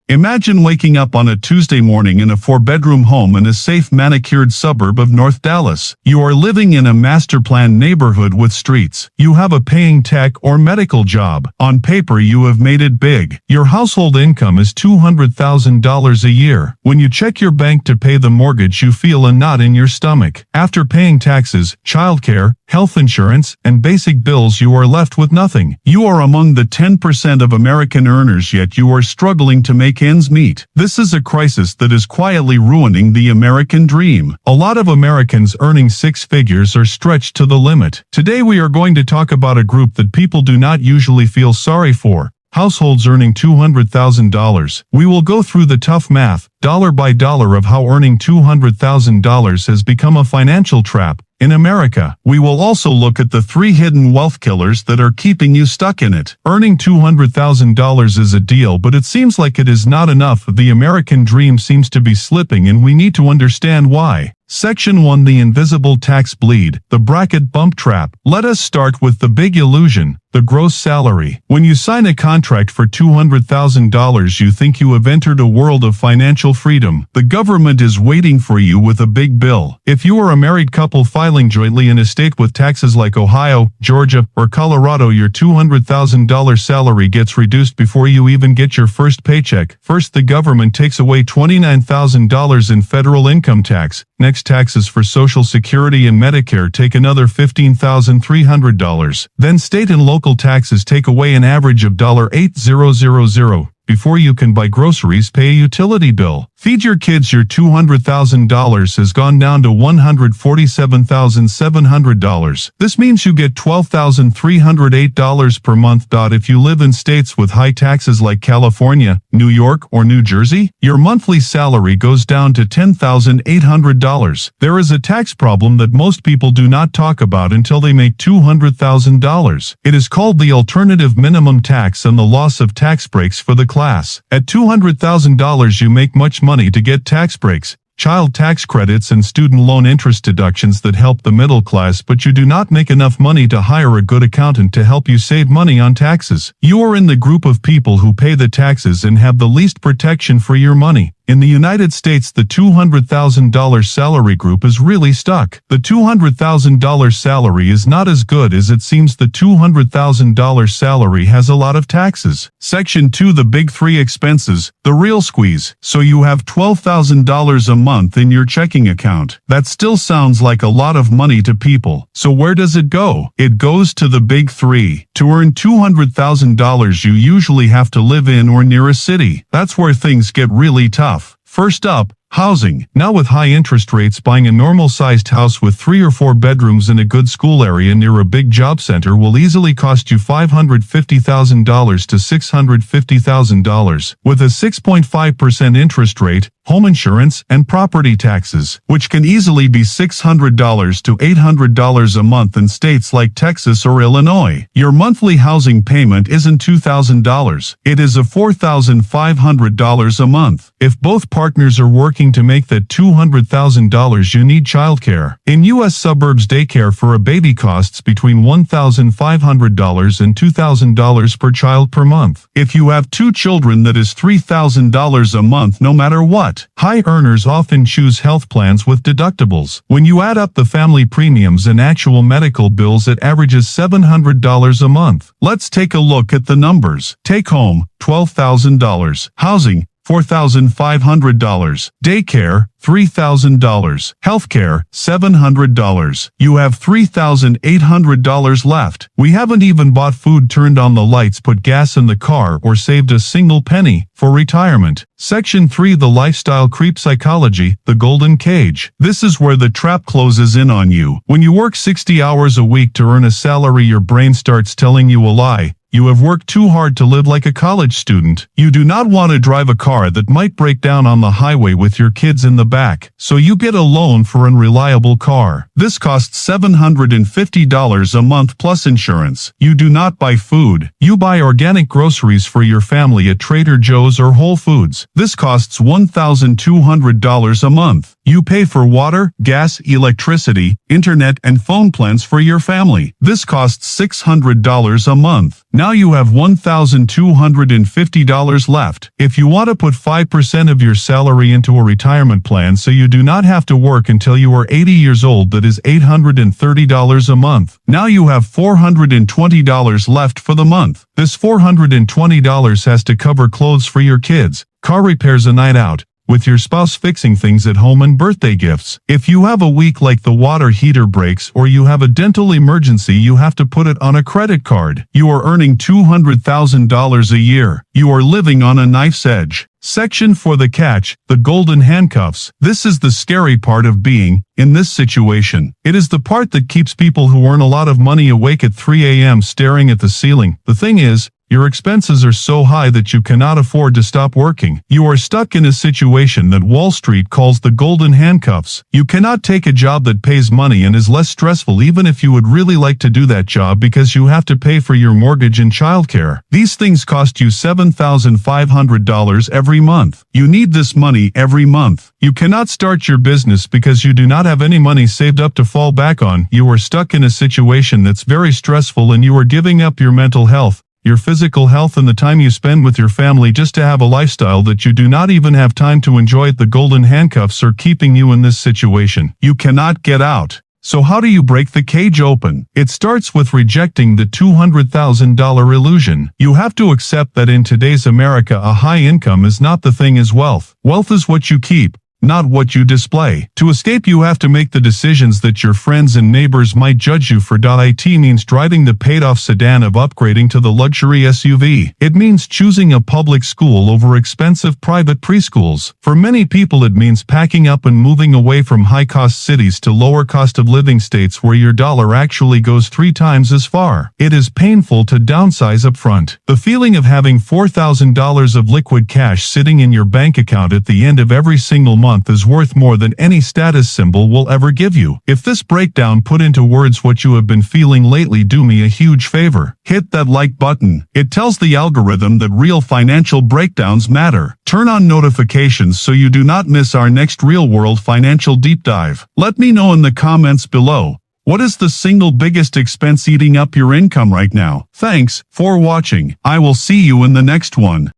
Imagine waking up on a Tuesday morning in a 4-bedroom home in a safe manicured suburb of North Dallas. You are living in a master-planned neighborhood with streets. You have a paying tech or medical job. On paper, you have made it big. Your household income is $200,000 a year. When you check your bank to pay the mortgage, you feel a knot in your stomach. After paying taxes, childcare, health insurance, and basic bills, you are left with nothing. You are among the 10% of American earners, yet you are struggling to make ends meet. This is a crisis that is quietly ruining the American dream. A lot of Americans earning six figures are stretched to the limit. Today we are going to talk about a group that people do not usually feel sorry for. Households earning $200,000. We will go through the tough math, dollar by dollar, of how earning $200,000 has become a financial trap in America. We will also look at the 3 hidden wealth killers that are keeping you stuck in it. Earning $200,000 is a deal, but it seems like it is not enough. The American dream seems to be slipping, and we need to understand why. Section 1: The invisible tax bleed, the bracket bump trap. Let us start with the big illusion, the gross salary. When you sign a contract for $200,000, you think you have entered a world of financial freedom. The government is waiting for you with a big bill. If you are a married couple filing jointly in a state with taxes like Ohio, Georgia, or Colorado, your $200,000 salary gets reduced before you even get your first paycheck. First, the government takes away $29,000 in federal income tax. Next, taxes for Social Security and Medicare take another $15,300. Then state and local taxes take away an average of $8,000 before you can buy groceries, pay a utility bill, feed your kids. Your $200,000 has gone down to $147,700. This means you get $12,308 per month. If you live in states with high taxes like California, New York, or New Jersey, your monthly salary goes down to $10,800. There is a tax problem that most people do not talk about until they make $200,000. It is called the alternative minimum tax and the loss of tax breaks for the class. At $200,000, you make much money to get tax breaks, child tax credits, and student loan interest deductions that help the middle class, but you do not make enough money to hire a good accountant to help you save money on taxes. You are in the group of people who pay the taxes and have the least protection for your money. In the United States, the $200,000 salary group is really stuck. The $200,000 salary is not as good as it seems. The $200,000 salary has a lot of taxes. Section 2: The big 3 expenses, the real squeeze. So you have $12,000 a month in your checking account. That still sounds like a lot of money to people. So where does it go? It goes to the big 3. To earn $200,000, you usually have to live in or near a city. That's where things get really tough. First up, housing. Now, with high interest rates, buying a normal-sized house with 3 or 4 bedrooms in a good school area near a big job center will easily cost you $550,000 to $650,000. With a 6.5% interest rate, home insurance, and property taxes, which can easily be $600 to $800 a month in states like Texas or Illinois. Your monthly housing payment isn't $2,000. It is a $4,500 a month. If both partners are working to make that $200,000, you need childcare. In U.S. suburbs, daycare for a baby costs between $1,500 and $2,000 per child per month. If you have 2 children, that is $3,000 a month no matter what. High earners often choose health plans with deductibles. When you add up the family premiums and actual medical bills, it averages $700 a month. Let's take a look at the numbers. Take home, $12,000. Housing, $4,500. Daycare, $3,000. Healthcare, $700. You have $3,800 left. We haven't even bought food, turned on the lights, put gas in the car, or saved a single penny for retirement. Section 3: The lifestyle creep psychology, the golden cage. This is where the trap closes in on you. When you work 60 hours a week to earn a salary, your brain starts telling you a lie. You have worked too hard to live like a college student. You do not want to drive a car that might break down on the highway with your kids in the back, so you get a loan for an unreliable car. This costs $750 a month plus insurance. You do not buy food. You buy organic groceries for your family at Trader Joe's or Whole Foods. This costs $1,200 a month. You pay for water, gas, electricity, internet, and phone plans for your family. This costs $600 a month. Now Now you have $1,250 left. If you want to put 5% of your salary into a retirement plan so you do not have to work until you are 80 years old, that is $830 a month. Now you have $420 left for the month. This $420 has to cover clothes for your kids, car repairs, a night out, with your spouse, fixing things at home, and birthday gifts. If you have a week like the water heater breaks or you have a dental emergency, you have to put it on a credit card. You are earning $200,000 a year. You are living on a knife's edge. Section for the catch, the golden handcuffs. This is the scary part of being in this situation. It is the part that keeps people who earn a lot of money awake at 3 a.m. staring at the ceiling. The thing is, your expenses are so high that you cannot afford to stop working. You are stuck in a situation that Wall Street calls the golden handcuffs. You cannot take a job that pays money and is less stressful, even if you would really like to do that job, because you have to pay for your mortgage and childcare. These things cost you $7,500 every month. You need this money every month. You cannot start your business because you do not have any money saved up to fall back on. You are stuck in a situation that's very stressful, and you are giving up your mental health, your physical health, and the time you spend with your family just to have a lifestyle that you do not even have time to enjoy. The golden handcuffs are keeping you in this situation. You cannot get out. So how do you break the cage open? It starts with rejecting the $200,000 illusion. You have to accept that in today's America, a high income is not the thing as wealth. Wealth is what you keep, not what you display. To escape, you have to make the decisions that your friends and neighbors might judge you for. It means driving the paid-off sedan of upgrading to the luxury SUV. It means choosing a public school over expensive private preschools. For many people, it means packing up and moving away from high-cost cities to lower cost of living states where your dollar actually goes 3 times as far. It is painful to downsize up front. The feeling of having $4,000 of liquid cash sitting in your bank account at the end of every single month is worth more than any status symbol will ever give you. If this breakdown put into words what you have been feeling lately, do me a huge favor. Hit that like button. It tells the algorithm that real financial breakdowns matter. Turn on notifications so you do not miss our next real-world financial deep dive. Let me know in the comments below. What is the single biggest expense eating up your income right now? Thanks for watching. I will see you in the next one.